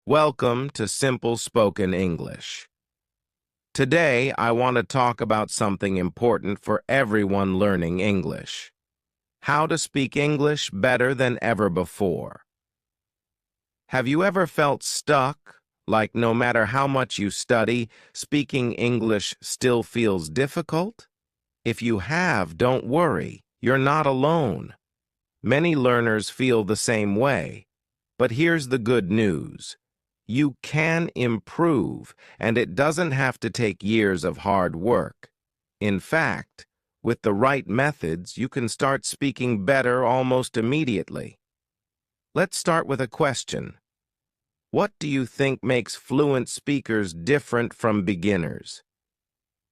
Welcome to Simple Spoken English. Today, I want to talk about something important for everyone learning English. How to speak English better than ever before. Have you ever felt stuck, like no matter how much you study, speaking English still feels difficult? If you have, don't worry, you're not alone. Many learners feel the same way. But here's the good news. You can improve, and it doesn't have to take years of hard work. In fact, with the right methods, you can start speaking better almost immediately. Let's start with a question. What do you think makes fluent speakers different from beginners?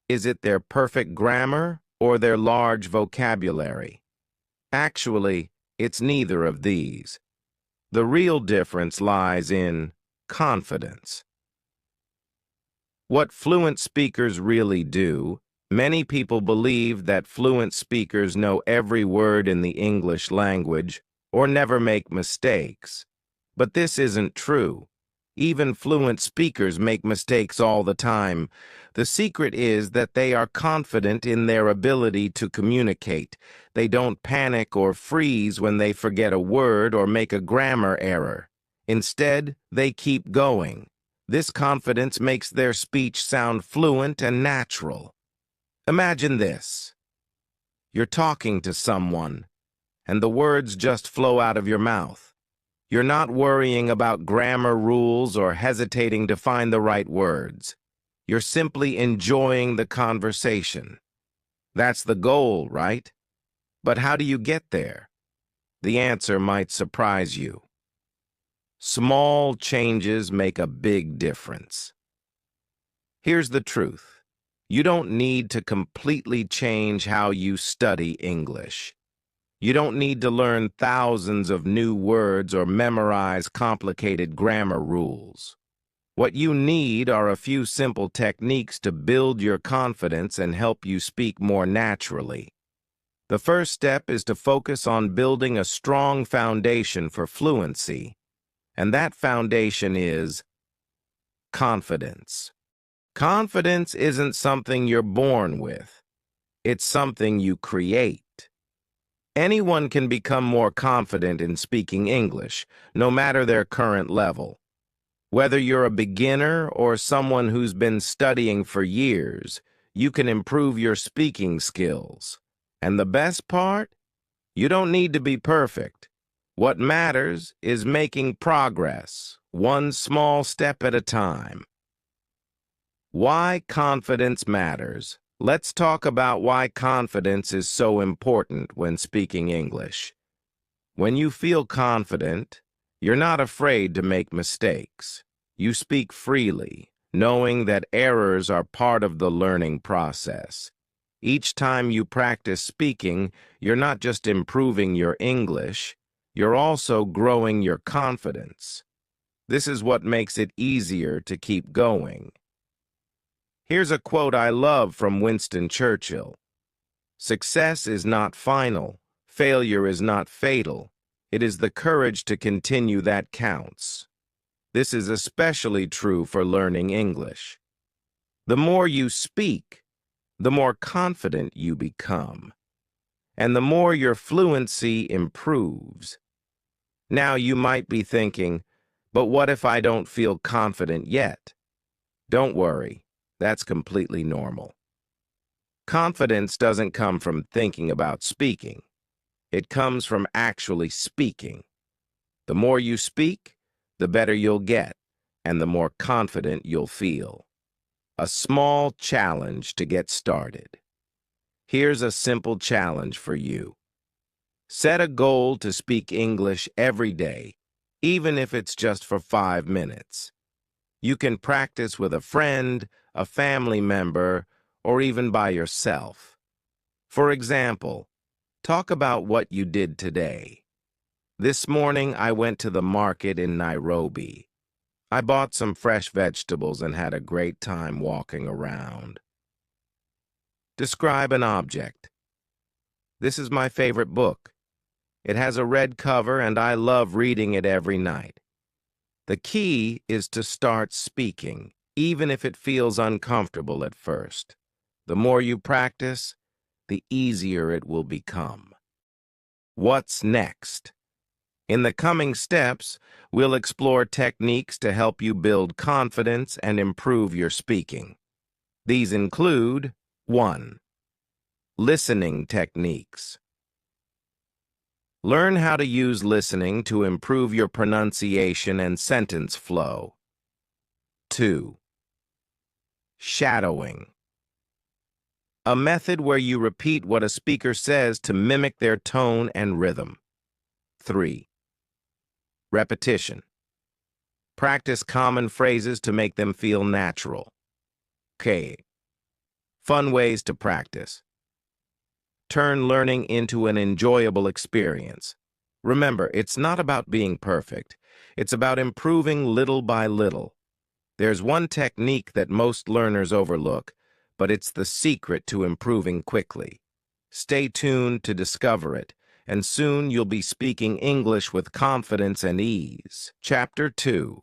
Is it their perfect grammar or their large vocabulary? Actually, it's neither of these. The real difference lies in confidence. What fluent speakers really do, many people believe that fluent speakers know every word in the English language or never make mistakes. But this isn't true. Even fluent speakers make mistakes all the time. The secret is that they are confident in their ability to communicate. They don't panic or freeze when they forget a word or make a grammar error. Instead, they keep going. This confidence makes their speech sound fluent and natural. Imagine this. You're talking to someone, and the words just flow out of your mouth. You're not worrying about grammar rules or hesitating to find the right words. You're simply enjoying the conversation. That's the goal, right? But how do you get there? The answer might surprise you. Small changes make a big difference. Here's the truth. You don't need to completely change how you study English. You don't need to learn thousands of new words or memorize complicated grammar rules. What you need are a few simple techniques to build your confidence and help you speak more naturally. The first step is to focus on building a strong foundation for fluency. And that foundation is confidence. Confidence isn't something you're born with. It's something you create. Anyone can become more confident in speaking English, no matter their current level. Whether you're a beginner or someone who's been studying for years, you can improve your speaking skills. And the best part? You don't need to be perfect. What matters is making progress, one small step at a time. Why confidence matters. Let's talk about why confidence is so important when speaking English. When you feel confident, you're not afraid to make mistakes. You speak freely, knowing that errors are part of the learning process. Each time you practice speaking, you're not just improving your English, you're also growing your confidence. This is what makes it easier to keep going. Here's a quote I love from Winston Churchill. Success is not final. Failure is not fatal. It is the courage to continue that counts. This is especially true for learning English. The more you speak, the more confident you become, and the more your fluency improves. Now you might be thinking, but what if I don't feel confident yet? Don't worry, that's completely normal. Confidence doesn't come from thinking about speaking. It comes from actually speaking. The more you speak, the better you'll get, and the more confident you'll feel. A small challenge to get started. Here's a simple challenge for you. Set a goal to speak English every day, even if it's just for 5 minutes. You can practice with a friend, a family member, or even by yourself. For example, talk about what you did today. This morning, I went to the market in Nairobi. I bought some fresh vegetables and had a great time walking around. Describe an object. This is my favorite book. It has a red cover and I love reading it every night. The key is to start speaking, even if it feels uncomfortable at first. The more you practice, the easier it will become. What's next? In the coming steps, we'll explore techniques to help you build confidence and improve your speaking. These include 1. Listening techniques. Learn how to use listening to improve your pronunciation and sentence flow. 2. Shadowing. A method where you repeat what a speaker says to mimic their tone and rhythm. 3. Repetition. Practice common phrases to make them feel natural. K. Fun ways to practice. Turn learning into an enjoyable experience. Remember, it's not about being perfect. It's about improving little by little. There's one technique that most learners overlook, but it's the secret to improving quickly. Stay tuned to discover it, and soon you'll be speaking English with confidence and ease. Chapter 2.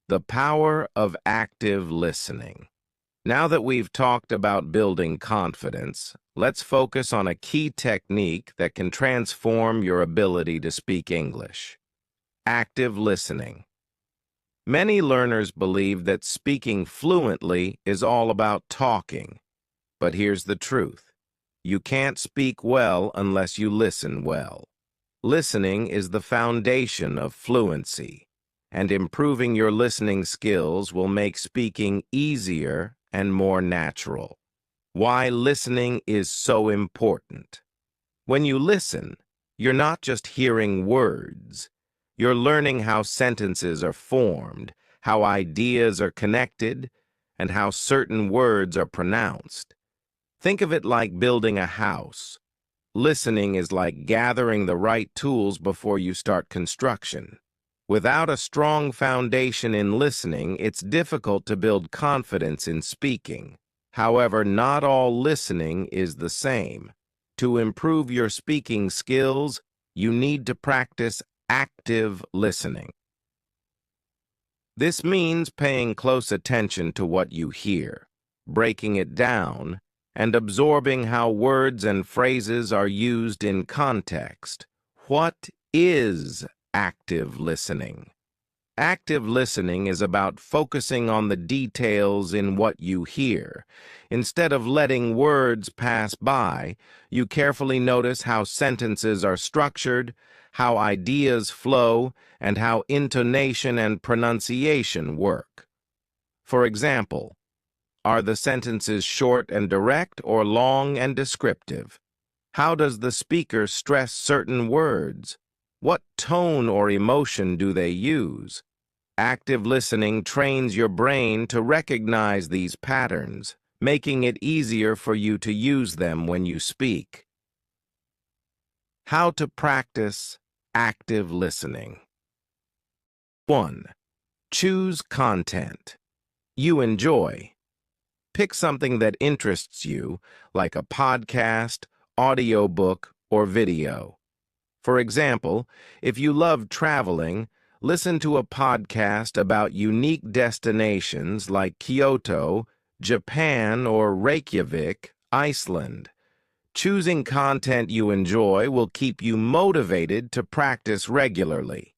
The Power of Active Listening. Now that we've talked about building confidence, let's focus on a key technique that can transform your ability to speak English. Active listening. Many learners believe that speaking fluently is all about talking. But here's the truth. You can't speak well unless you listen well. Listening is the foundation of fluency, and improving your listening skills will make speaking easier and more natural. Why listening is so important. When you listen, you're not just hearing words. You're learning how sentences are formed, how ideas are connected, and how certain words are pronounced. Think of it like building a house. Listening is like gathering the right tools before you start construction. Without a strong foundation in listening, it's difficult to build confidence in speaking. However, not all listening is the same. To improve your speaking skills, you need to practice active listening. This means paying close attention to what you hear, breaking it down, and absorbing how words and phrases are used in context. What is active listening? Active listening is about focusing on the details in what you hear. Instead of letting words pass by, you carefully notice how sentences are structured, how ideas flow, and how intonation and pronunciation work. For example, are the sentences short and direct or long and descriptive? How does the speaker stress certain words? What tone or emotion do they use? Active listening trains your brain to recognize these patterns, making it easier for you to use them when you speak. How to practice active listening. 1. Choose content you enjoy. Pick something that interests you, like a podcast, audiobook, or video. For example, if you love traveling, listen to a podcast about unique destinations like Kyoto, Japan, or Reykjavik, Iceland. Choosing content you enjoy will keep you motivated to practice regularly.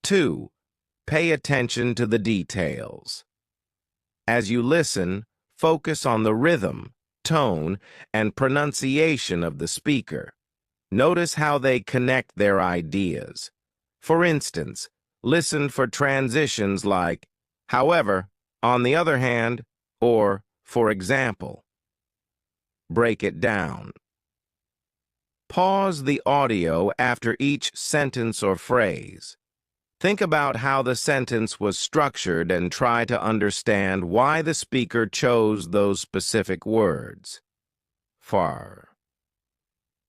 2. Pay attention to the details. As you listen, focus on the rhythm, tone, and pronunciation of the speaker. Notice how they connect their ideas. For instance, listen for transitions like, however, on the other hand, or, for example. Break it down. Pause the audio after each sentence or phrase. Think about how the sentence was structured and try to understand why the speaker chose those specific words. Far.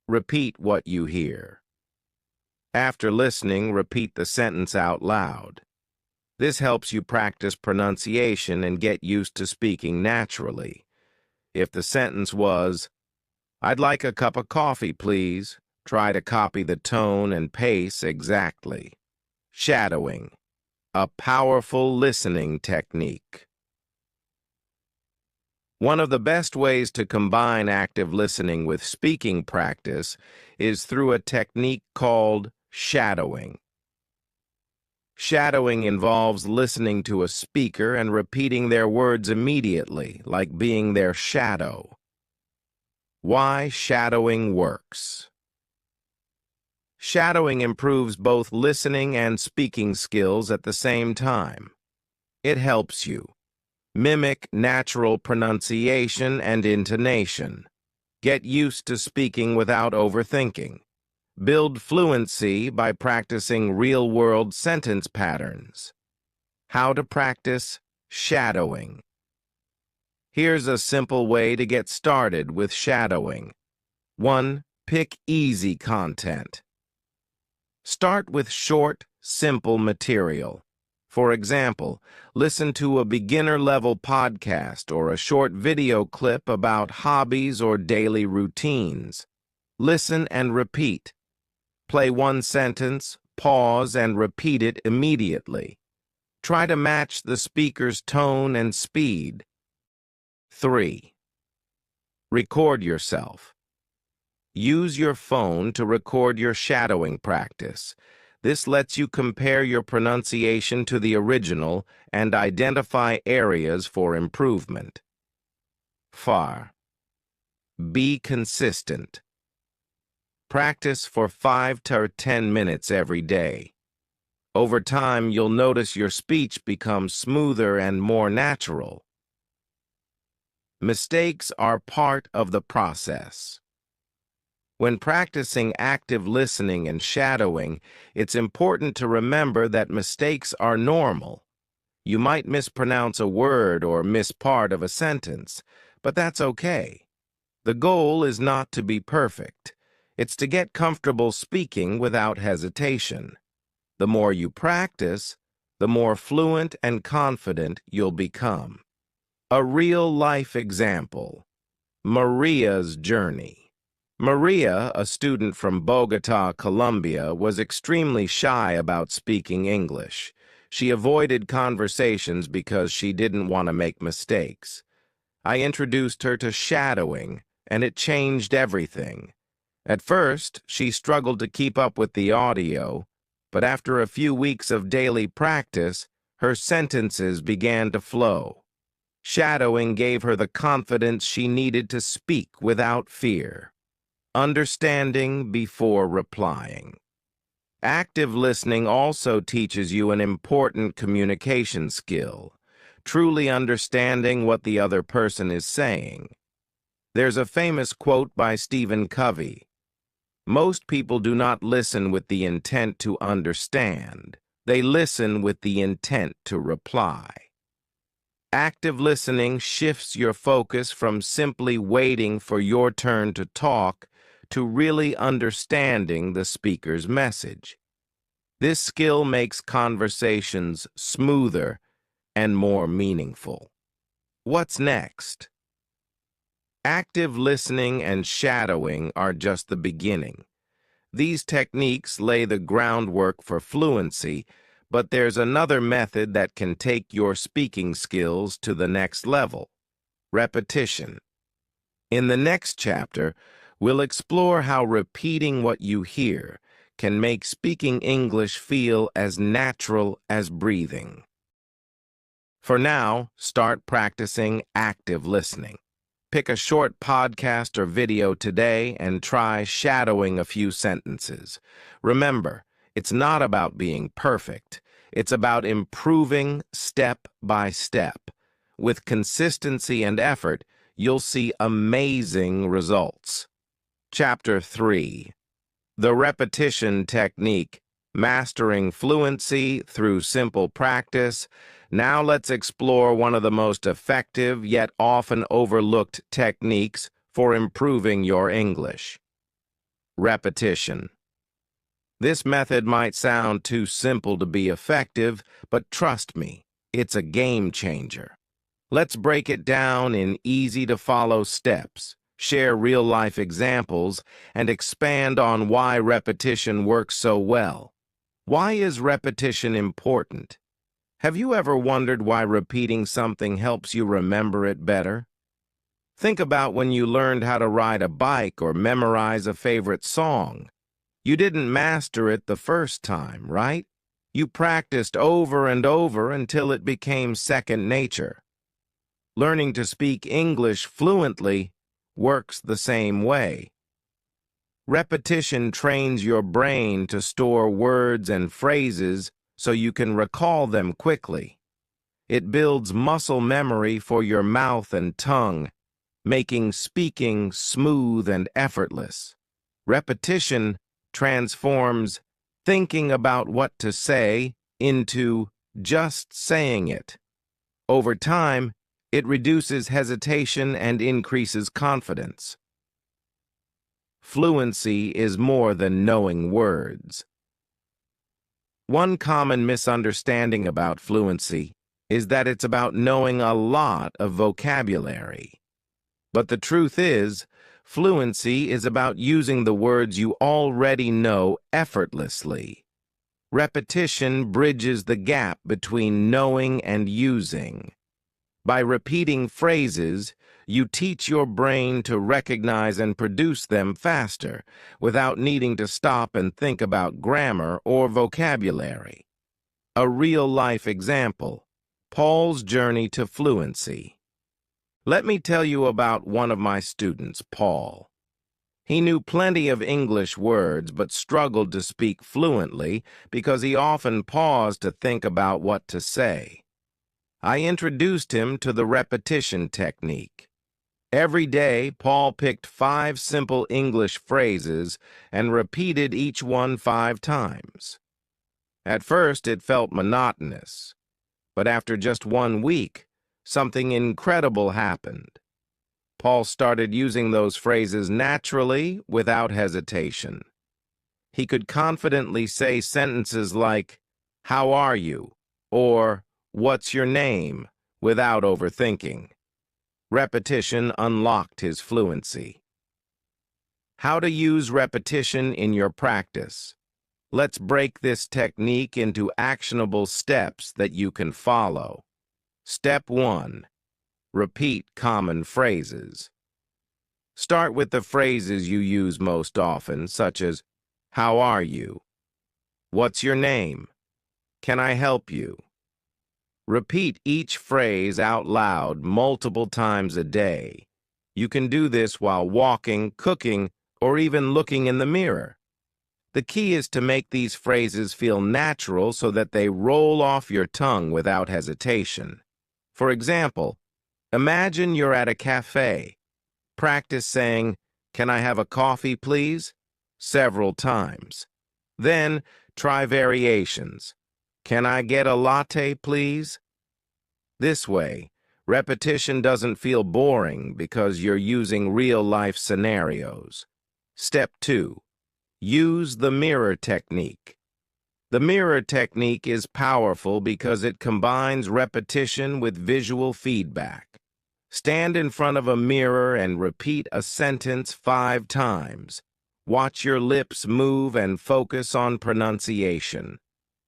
Repeat what you hear. After listening, repeat the sentence out loud. This helps you practice pronunciation and get used to speaking naturally. If the sentence was, "I'd like a cup of coffee, please," try to copy the tone and pace exactly. Shadowing. a powerful listening technique. One of the best ways to combine active listening with speaking practice is through a technique called shadowing. Shadowing involves listening to a speaker and repeating their words immediately, like being their shadow. Why shadowing works. Shadowing improves both listening and speaking skills at the same time. It helps you mimic natural pronunciation and intonation, get used to speaking without overthinking, build fluency by practicing real-world sentence patterns. How to practice shadowing. Here's a simple way to get started with shadowing. 1. Pick easy content. Start with short, simple material. For example, listen to a beginner-level podcast or a short video clip about hobbies or daily routines. Listen and repeat. Play one sentence, pause, and repeat it immediately. Try to match the speaker's tone and speed. 3. Record yourself. Use your phone to record your shadowing practice. This lets you compare your pronunciation to the original and identify areas for improvement. 4. Be consistent. Practice for 5 to 10 minutes every day. Over time, you'll notice your speech becomes smoother and more natural. Mistakes are part of the process. When practicing active listening and shadowing, it's important to remember that mistakes are normal. You might mispronounce a word or miss part of a sentence, but that's okay. The goal is not to be perfect. It's to get comfortable speaking without hesitation. The more you practice, the more fluent and confident you'll become. A real-life example. Maria's journey. Maria, a student from Bogota, Colombia, was extremely shy about speaking English. She avoided conversations because she didn't want to make mistakes. I introduced her to shadowing, and it changed everything. At first, she struggled to keep up with the audio, but after a few weeks of daily practice, her sentences began to flow. Shadowing gave her the confidence she needed to speak without fear. Understanding before replying. Active listening also teaches you an important communication skill, truly understanding what the other person is saying. There's a famous quote by Stephen Covey. Most people do not listen with the intent to understand. They listen with the intent to reply. Active listening shifts your focus from simply waiting for your turn to talk to really understanding the speaker's message. This skill makes conversations smoother and more meaningful. What's next? Active listening and shadowing are just the beginning. These techniques lay the groundwork for fluency, but there's another method that can take your speaking skills to the next level: repetition. In the next chapter, we'll explore how repeating what you hear can make speaking English feel as natural as breathing. For now, start practicing active listening. Pick a short podcast or video today and try shadowing a few sentences. Remember, it's not about being perfect. It's about improving step by step. With consistency and effort, you'll see amazing results. Chapter 3. The Repetition Technique. Mastering fluency through simple practice. Now let's explore one of the most effective yet often overlooked techniques for improving your English. Repetition. This method might sound too simple to be effective, but trust me, it's a game changer. Let's break it down in easy-to-follow steps, share real-life examples, and expand on why repetition works so well. Why is repetition important? Have you ever wondered why repeating something helps you remember it better? Think about when you learned how to ride a bike or memorize a favorite song. You didn't master it the first time, right? You practiced over and over until it became second nature. Learning to speak English fluently works the same way. Repetition trains your brain to store words and phrases so you can recall them quickly. It builds muscle memory for your mouth and tongue, making speaking smooth and effortless. Repetition transforms thinking about what to say into just saying it. Over time, it reduces hesitation and increases confidence. Fluency is more than knowing words. One common misunderstanding about fluency is that it's about knowing a lot of vocabulary. But the truth is, fluency is about using the words you already know effortlessly. Repetition bridges the gap between knowing and using. By repeating phrases, you teach your brain to recognize and produce them faster, without needing to stop and think about grammar or vocabulary. A real-life example: Paul's journey to fluency. Let me tell you about one of my students, Paul. He knew plenty of English words but struggled to speak fluently because he often paused to think about what to say. I introduced him to the repetition technique. Every day, Paul picked 5 simple English phrases and repeated each one 5 times. At first, it felt monotonous, but after just 1 week, something incredible happened. Paul started using those phrases naturally, without hesitation. He could confidently say sentences like, "How are you?" or "What's your name?" without overthinking. Repetition unlocked his fluency. How to use repetition in your practice. Let's break this technique into actionable steps that you can follow. Step 1. Repeat common phrases. Start with the phrases you use most often, such as, "How are you?" "What's your name?" "Can I help you?" Repeat each phrase out loud multiple times a day. You can do this while walking, cooking, or even looking in the mirror. The key is to make these phrases feel natural so that they roll off your tongue without hesitation. For example, imagine you're at a cafe. Practice saying, "Can I have a coffee, please?" several times. Then try variations. "Can I get a latte, please?" This way, repetition doesn't feel boring because you're using real-life scenarios. Step 2. Use the mirror technique. The mirror technique is powerful because it combines repetition with visual feedback. Stand in front of a mirror and repeat a sentence 5 times. Watch your lips move and focus on pronunciation.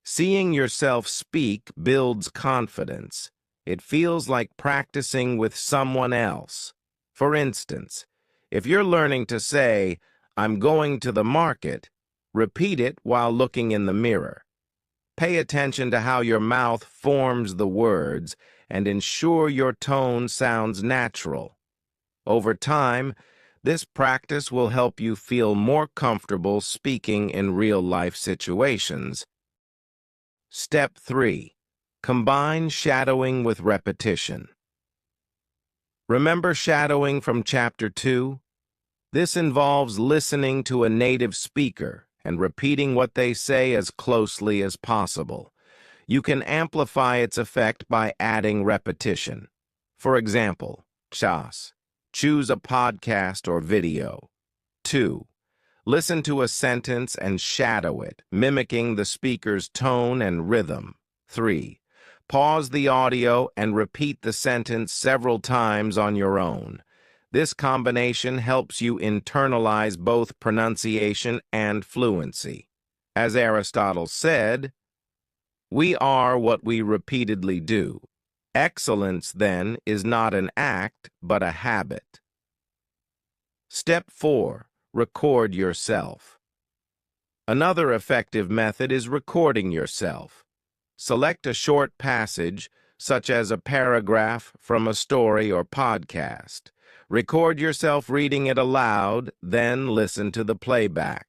Seeing yourself speak builds confidence. It feels like practicing with someone else. For instance, if you're learning to say, "I'm going to the market," repeat it while looking in the mirror. Pay attention to how your mouth forms the words and ensure your tone sounds natural. Over time, this practice will help you feel more comfortable speaking in real-life situations. Step 3. Combine shadowing with repetition. Remember shadowing from Chapter 2? This involves listening to a native speaker and repeating what they say as closely as possible. You can amplify its effect by adding repetition. For example, choose a podcast or video. 2. Listen to a sentence and shadow it, mimicking the speaker's tone and rhythm. 3. Pause the audio and repeat the sentence several times on your own. This combination helps you internalize both pronunciation and fluency. As Aristotle said, We are what we repeatedly do. Excellence, then, is not an act, but a habit. Step 4. Record yourself. Another effective method is recording yourself. Select a short passage, such as a paragraph from a story or podcast. Record yourself reading it aloud, then listen to the playback.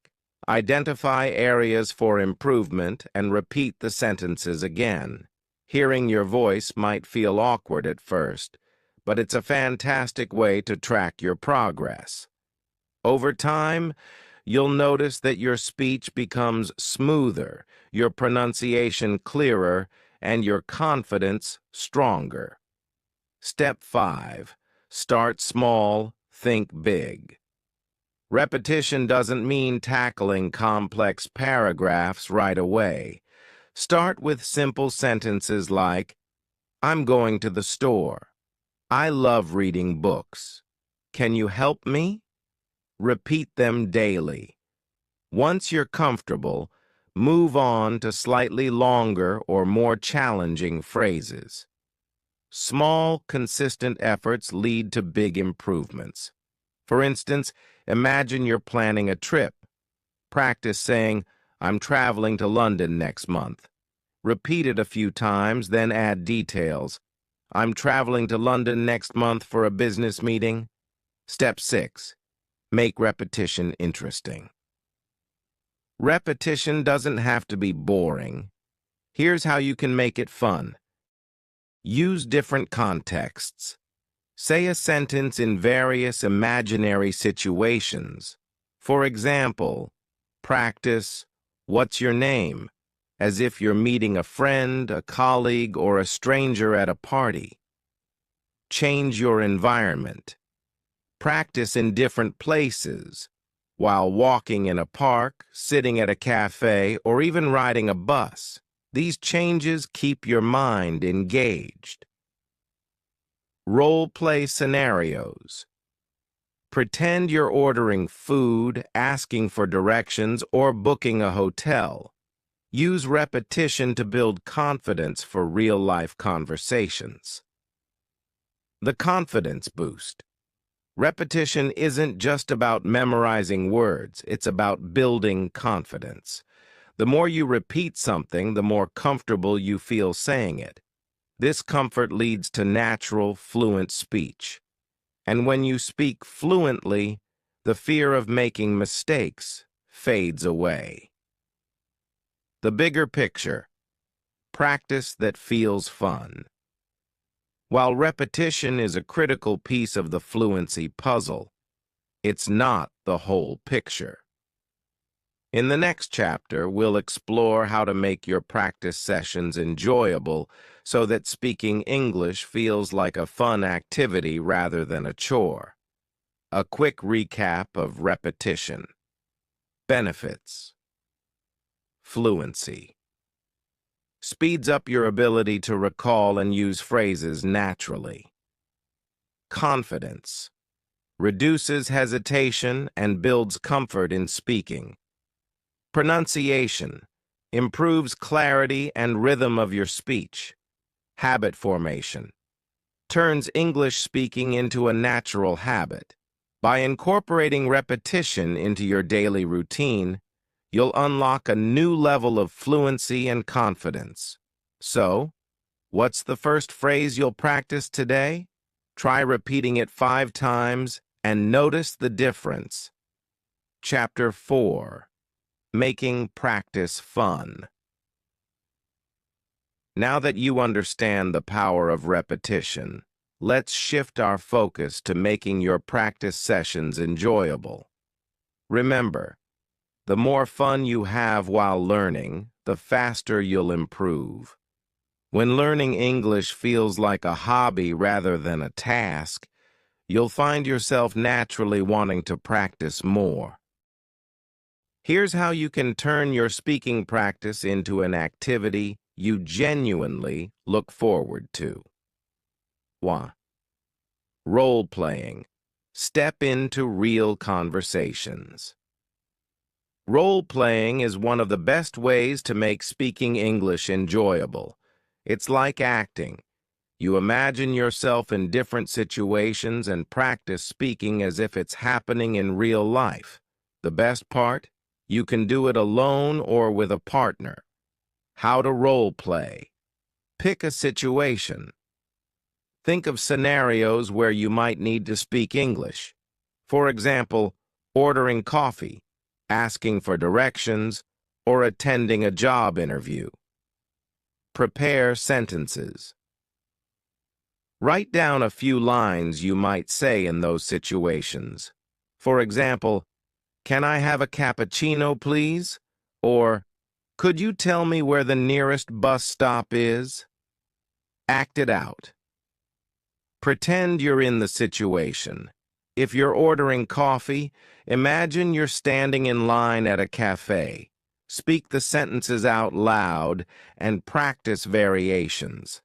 Identify areas for improvement and repeat the sentences again. Hearing your voice might feel awkward at first, but it's a fantastic way to track your progress. Over time, you'll notice that your speech becomes smoother, your pronunciation clearer, and your confidence stronger. Step 5. Start small, think big. Repetition doesn't mean tackling complex paragraphs right away. Start with simple sentences like, I'm going to the store. I love reading books. Can you help me? Repeat them daily. Once you're comfortable, move on to slightly longer or more challenging phrases. Small, consistent efforts lead to big improvements. For instance, imagine you're planning a trip. Practice saying, I'm traveling to London next month. Repeat it a few times, then add details. I'm traveling to London next month for a business meeting. Step 6. Make repetition interesting. Repetition doesn't have to be boring. Here's how you can make it fun. Use different contexts. Say a sentence in various imaginary situations. For example, practice, "What's your name?" as if you're meeting a friend, a colleague, or a stranger at a party. Change your environment. Practice in different places, while walking in a park, sitting at a cafe, or even riding a bus. These changes keep your mind engaged. Role-play scenarios. Pretend you're ordering food, asking for directions, or booking a hotel. Use repetition to build confidence for real-life conversations. The confidence boost. Repetition isn't just about memorizing words, it's about building confidence. The more you repeat something, the more comfortable you feel saying it. This comfort leads to natural, fluent speech. And when you speak fluently, the fear of making mistakes fades away. The bigger picture. Practice that feels fun. While repetition is a critical piece of the fluency puzzle, it's not the whole picture. In the next chapter, we'll explore how to make your practice sessions enjoyable so that speaking English feels like a fun activity rather than a chore. A quick recap of repetition. Benefits. Fluency. Speeds up your ability to recall and use phrases naturally. Confidence. Reduces hesitation and builds comfort in speaking. Pronunciation. Improves clarity and rhythm of your speech. Habit formation. Turns English speaking into a natural habit. By incorporating repetition into your daily routine, you'll unlock a new level of fluency and confidence. So, what's the first phrase you'll practice today? Try repeating it 5 times and notice the difference. Chapter 4. Making practice fun. Now that you understand the power of repetition, let's shift our focus to making your practice sessions enjoyable. Remember, the more fun you have while learning, the faster you'll improve. When learning English feels like a hobby rather than a task, you'll find yourself naturally wanting to practice more. Here's how you can turn your speaking practice into an activity you genuinely look forward to. 1. Role-playing. Step into real conversations. Role-playing is one of the best ways to make speaking English enjoyable. It's like acting. You imagine yourself in different situations and practice speaking as if it's happening in real life. The best part? You can do it alone or with a partner. How to role-play. Pick a situation. Think of scenarios where you might need to speak English. For example, ordering coffee, asking for directions, or attending a job interview. Prepare sentences. Write down a few lines you might say in those situations. For example, "Can I have a cappuccino, please?" Or, "Could you tell me where the nearest bus stop is?" Act it out. Pretend you're in the situation. If you're ordering coffee, imagine you're standing in line at a cafe. Speak the sentences out loud and practice variations.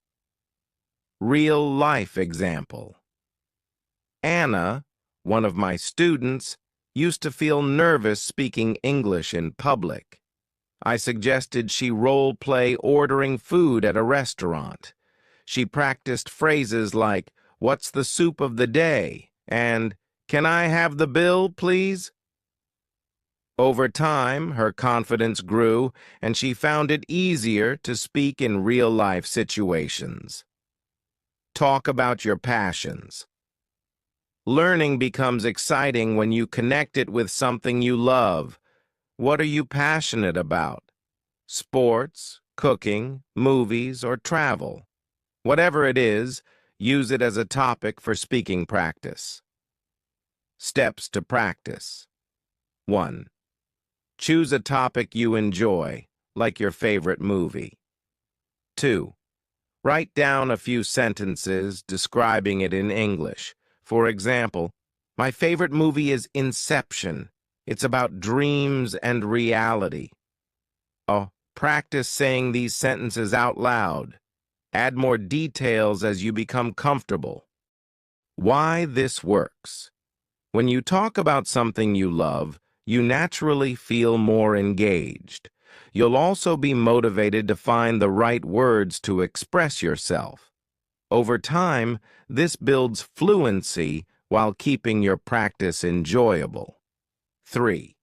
Real-life example. Anna, one of my students, used to feel nervous speaking English in public. I suggested she role-play ordering food at a restaurant. She practiced phrases like, "What's the soup of the day?" and "Can I have the bill, please?" Over time, her confidence grew, and she found it easier to speak in real-life situations. Talk about your passions. Learning becomes exciting when you connect it with something you love. What are you passionate about? Sports, cooking, movies, or travel? Whatever it is, use it as a topic for speaking practice. Steps to practice. 1. Choose a topic you enjoy, like your favorite movie. 2. Write down a few sentences describing it in English. For example, "My favorite movie is Inception. It's about dreams and reality." Practice saying these sentences out loud. Add more details as you become comfortable. Why this works. When you talk about something you love, you naturally feel more engaged. You'll also be motivated to find the right words to express yourself. Over time, this builds fluency while keeping your practice enjoyable. 3.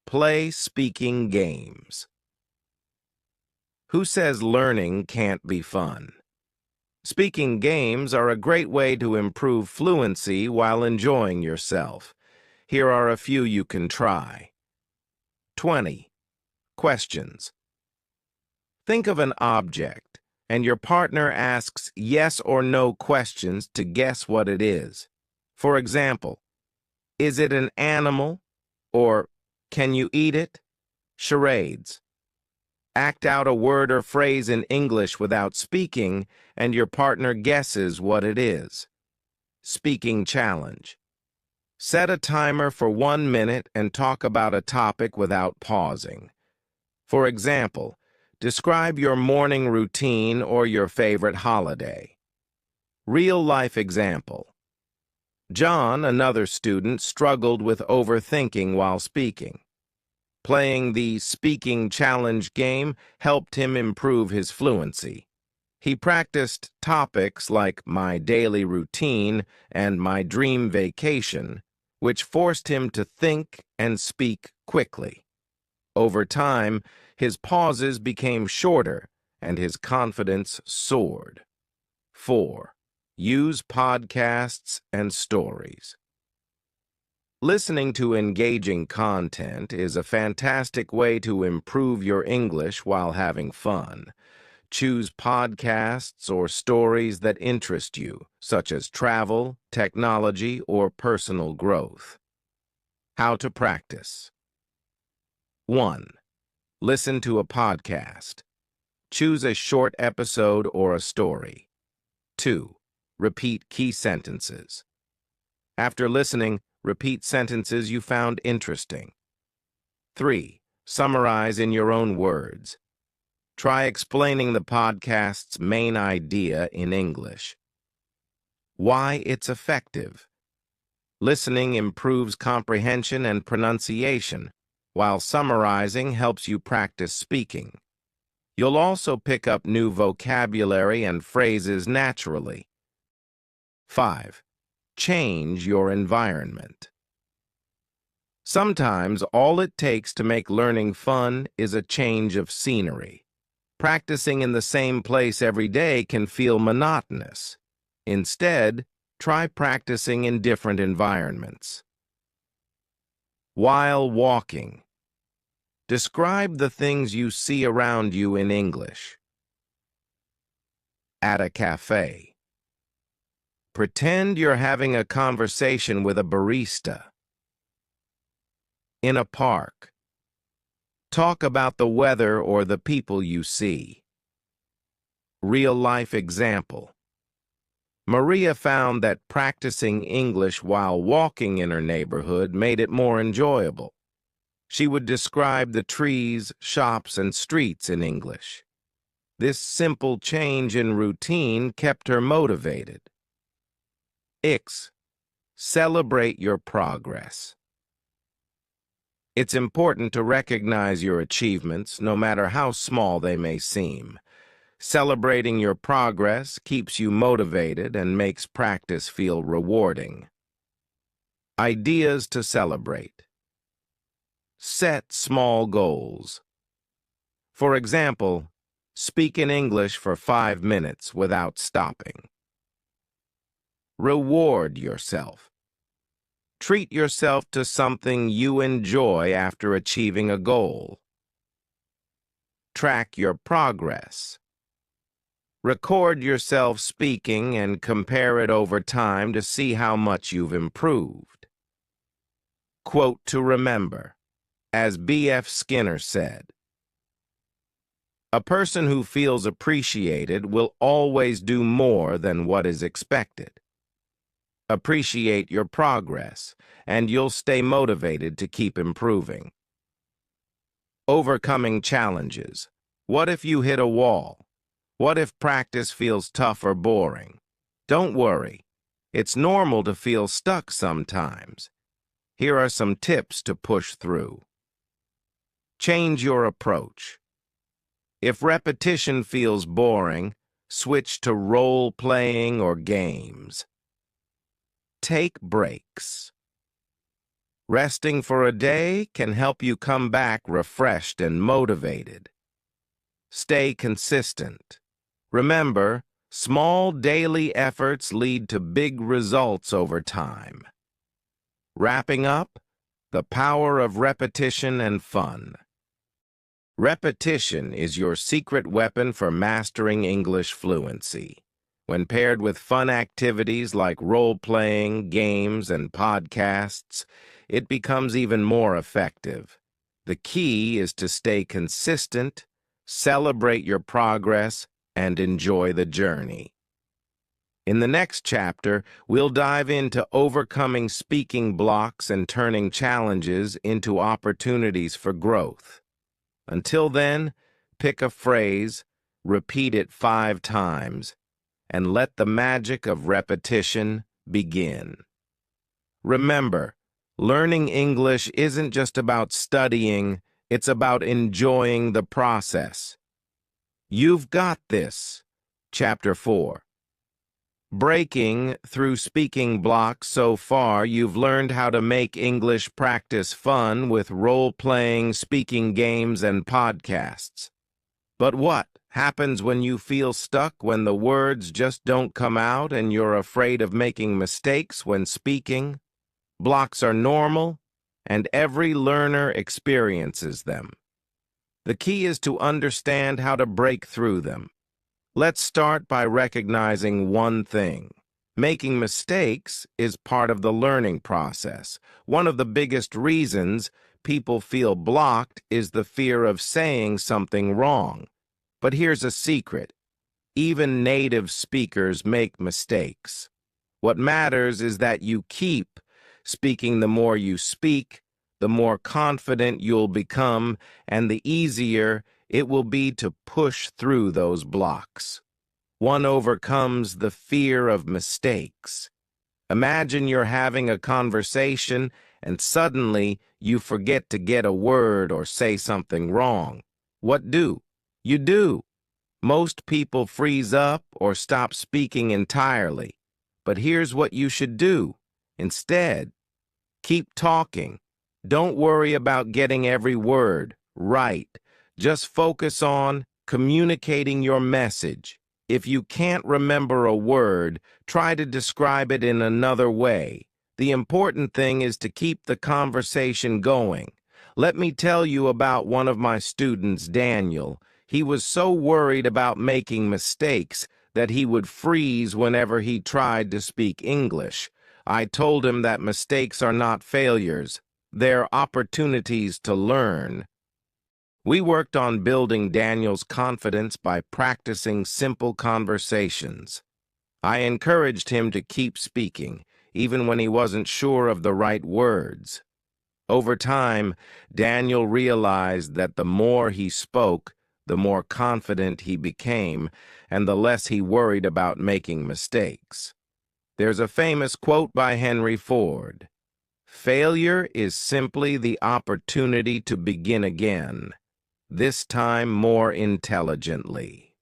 Play speaking games. Who says learning can't be fun? Speaking games are a great way to improve fluency while enjoying yourself. Here are a few you can try. 20. Questions. Think of an object, and your partner asks yes or no questions to guess what it is. For example, "Is it an animal?" or "Can you eat it?" Charades. Act out a word or phrase in English without speaking, and your partner guesses what it is. Speaking challenge. Set a timer for 1 minute and talk about a topic without pausing. For example, describe your morning routine or your favorite holiday. Real-life example. John, another student, struggled with overthinking while speaking. Playing the speaking challenge game helped him improve his fluency. He practiced topics like "my daily routine" and "my dream vacation," which forced him to think and speak quickly. Over time, his pauses became shorter and his confidence soared. 4. Use podcasts and stories. Listening to engaging content is a fantastic way to improve your English while having fun. Choose podcasts or stories that interest you, such as travel, technology, or personal growth. How to practice. 1. Listen to a podcast. Choose a short episode or a story. 2. Repeat key sentences. After listening, repeat sentences you found interesting. 3. Summarize in your own words. Try explaining the podcast's main idea in English. Why it's effective. Listening improves comprehension and pronunciation. while summarizing helps you practice speaking. You'll also pick up new vocabulary and phrases naturally. 5. Change your environment. Sometimes all it takes to make learning fun is a change of scenery. Practicing in the same place every day can feel monotonous. Instead, try practicing in different environments. While walking. Describe the things you see around you in English. At a cafe. Pretend you're having a conversation with a barista. In a park. Talk about the weather or the people you see. Real-life example. Maria found that practicing English while walking in her neighborhood made it more enjoyable. She would describe the trees, shops, and streets in English. This simple change in routine kept her motivated. Celebrate your progress. It's important to recognize your achievements, no matter how small they may seem. Celebrating your progress keeps you motivated and makes practice feel rewarding. Ideas to celebrate. Set small goals. For example, speak in English for 5 minutes without stopping. Reward yourself. Treat yourself to something you enjoy after achieving a goal. Track your progress. Record yourself speaking and compare it over time to see how much you've improved. Quote to remember. As B.F. Skinner said, "A person who feels appreciated will always do more than what is expected." Appreciate your progress, and you'll stay motivated to keep improving. Overcoming challenges. What if you hit a wall? What if practice feels tough or boring? Don't worry. It's normal to feel stuck sometimes. Here are some tips to push through. Change your approach. If repetition feels boring, switch to role-playing or games. Take breaks. Resting for a day can help you come back refreshed and motivated. Stay consistent. Remember, small daily efforts lead to big results over time. Wrapping up, the power of repetition and fun. Repetition is your secret weapon for mastering English fluency. When paired with fun activities like role-playing, games, and podcasts, it becomes even more effective. The key is to stay consistent, celebrate your progress, and enjoy the journey. In the next chapter, we'll dive into overcoming speaking blocks and turning challenges into opportunities for growth. Until then, pick a phrase, repeat it 5 times, and let the magic of repetition begin. Remember, learning English isn't just about studying, it's about enjoying the process. You've got this. Chapter 4. Breaking through speaking blocks. So far, you've learned how to make English practice fun with role-playing, speaking games, and podcasts. But what happens when you feel stuck, when the words just don't come out and you're afraid of making mistakes when speaking? Blocks are normal, and every learner experiences them. The key is to understand how to break through them. Let's start by recognizing one thing. Making mistakes is part of the learning process. One of the biggest reasons people feel blocked is the fear of saying something wrong. But here's a secret. Even native speakers make mistakes. What matters is that you keep speaking. The more you speak, the more confident you'll become, and the easier it will be to push through those blocks. One overcomes the fear of mistakes. Imagine you're having a conversation and suddenly you forget to get a word or say something wrong. What do? You do. Most people freeze up or stop speaking entirely. But here's what you should do. Instead, keep talking. Don't worry about getting every word right. Just focus on communicating your message. If you can't remember a word, try to describe it in another way. The important thing is to keep the conversation going. Let me tell you about one of my students, Daniel. He was so worried about making mistakes that he would freeze whenever he tried to speak English. I told him that mistakes are not failures. They're opportunities to learn. We worked on building Daniel's confidence by practicing simple conversations. I encouraged him to keep speaking, even when he wasn't sure of the right words. Over time, Daniel realized that the more he spoke, the more confident he became, and the less he worried about making mistakes. There's a famous quote by Henry Ford: "Failure is simply the opportunity to begin again, this time more intelligently."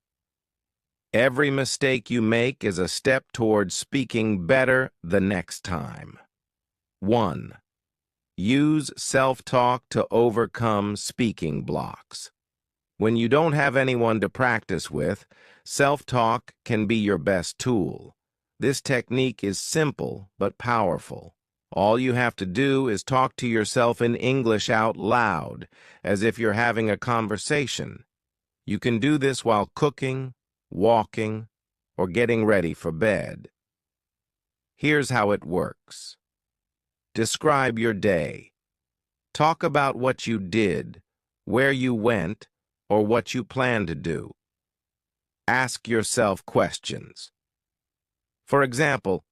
Every mistake you make is a step towards speaking better the next time. 1. Use self-talk to overcome speaking blocks. When you don't have anyone to practice with, self-talk can be your best tool. This technique is simple but powerful. All you have to do is talk to yourself in English out loud, as if you're having a conversation. You can do this while cooking, walking, or getting ready for bed. Here's how it works. Describe your day. Talk about what you did, where you went, or what you plan to do. Ask yourself questions. For example,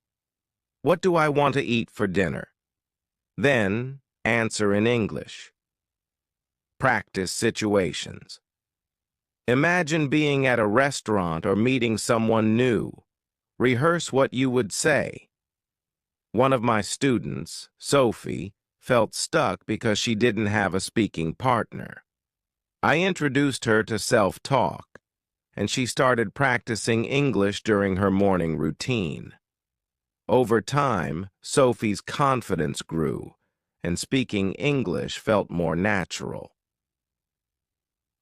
what do I want to eat for dinner? Then, answer in English. Practice situations. Imagine being at a restaurant or meeting someone new. Rehearse what you would say. One of my students, Sophie, felt stuck because she didn't have a speaking partner. I introduced her to self-talk, and she started practicing English during her morning routine. Over time, Sophie's confidence grew, and speaking English felt more natural.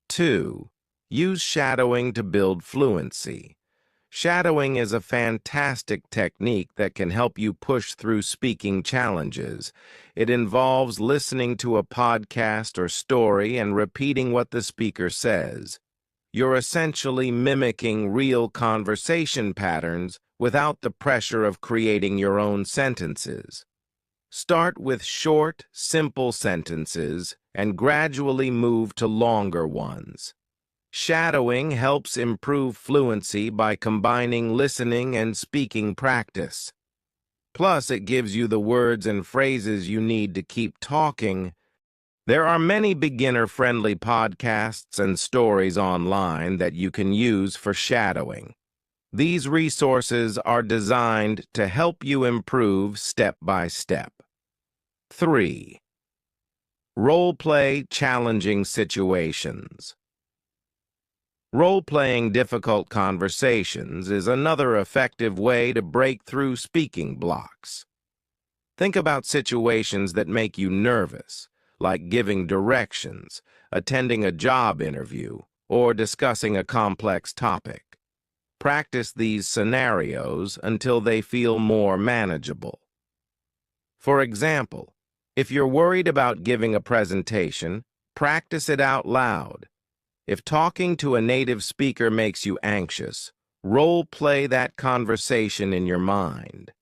2. Use shadowing to build fluency. Shadowing is a fantastic technique that can help you push through speaking challenges. It involves listening to a podcast or story and repeating what the speaker says. You're essentially mimicking real conversation patterns without the pressure of creating your own sentences. Start with short, simple sentences and gradually move to longer ones. Shadowing helps improve fluency by combining listening and speaking practice. Plus, it gives you the words and phrases you need to keep talking. There are many beginner-friendly podcasts and stories online that you can use for shadowing. These resources are designed to help you improve step by step. 3. Role-play challenging situations. Role-playing difficult conversations is another effective way to break through speaking blocks. Think about situations that make you nervous, like giving directions, attending a job interview, or discussing a complex topic. Practice these scenarios until they feel more manageable. For example, if you're worried about giving a presentation, practice it out loud. If talking to a native speaker makes you anxious, role-play that conversation in your mind.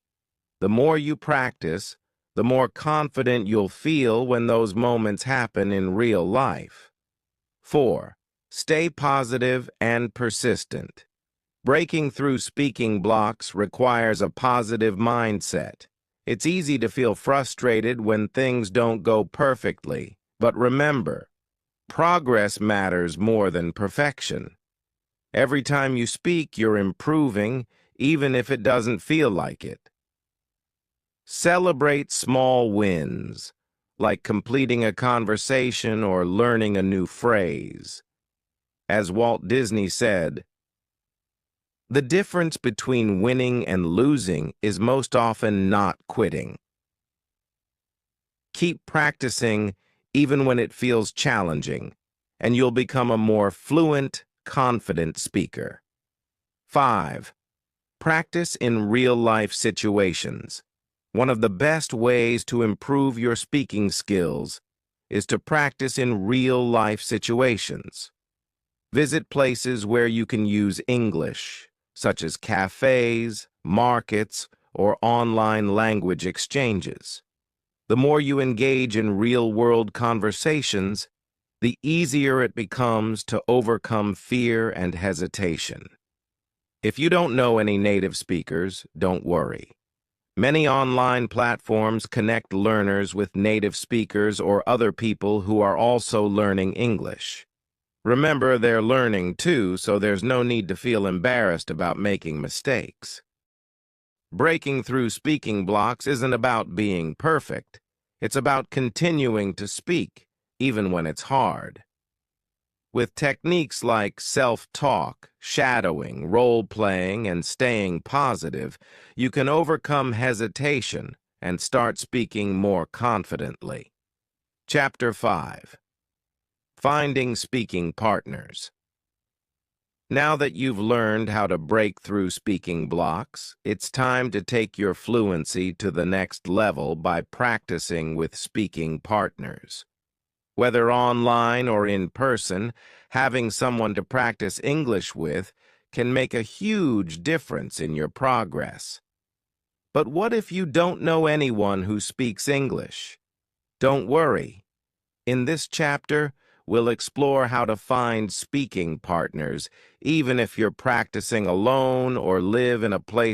The more you practice, the more confident you'll feel when those moments happen in real life. 4. Stay positive and persistent. Breaking through speaking blocks requires a positive mindset. It's easy to feel frustrated when things don't go perfectly, but remember, progress matters more than perfection. Every time you speak, you're improving, even if it doesn't feel like it. Celebrate small wins, like completing a conversation or learning a new phrase. As Walt Disney said, "The difference between winning and losing is most often not quitting." Keep practicing even when it feels challenging, and you'll become a more fluent, confident speaker. 5. Practice in real-life situations. One of the best ways to improve your speaking skills is to practice in real-life situations. Visit places where you can use English, such as cafes, markets, or online language exchanges. The more you engage in real-world conversations, the easier it becomes to overcome fear and hesitation. If you don't know any native speakers, don't worry. Many online platforms connect learners with native speakers or other people who are also learning English. Remember, they're learning too, so there's no need to feel embarrassed about making mistakes. Breaking through speaking blocks isn't about being perfect. It's about continuing to speak, even when it's hard. With techniques like self-talk, shadowing, role-playing, and staying positive, you can overcome hesitation and start speaking more confidently. Chapter 5. Finding Speaking Partners. Now that you've learned how to break through speaking blocks, it's time to take your fluency to the next level by practicing with speaking partners. Whether online or in person, having someone to practice English with can make a huge difference in your progress. But what if you don't know anyone who speaks English? Don't worry. In this chapter, we'll explore how to find speaking partners, even if you're practicing alone or live in a place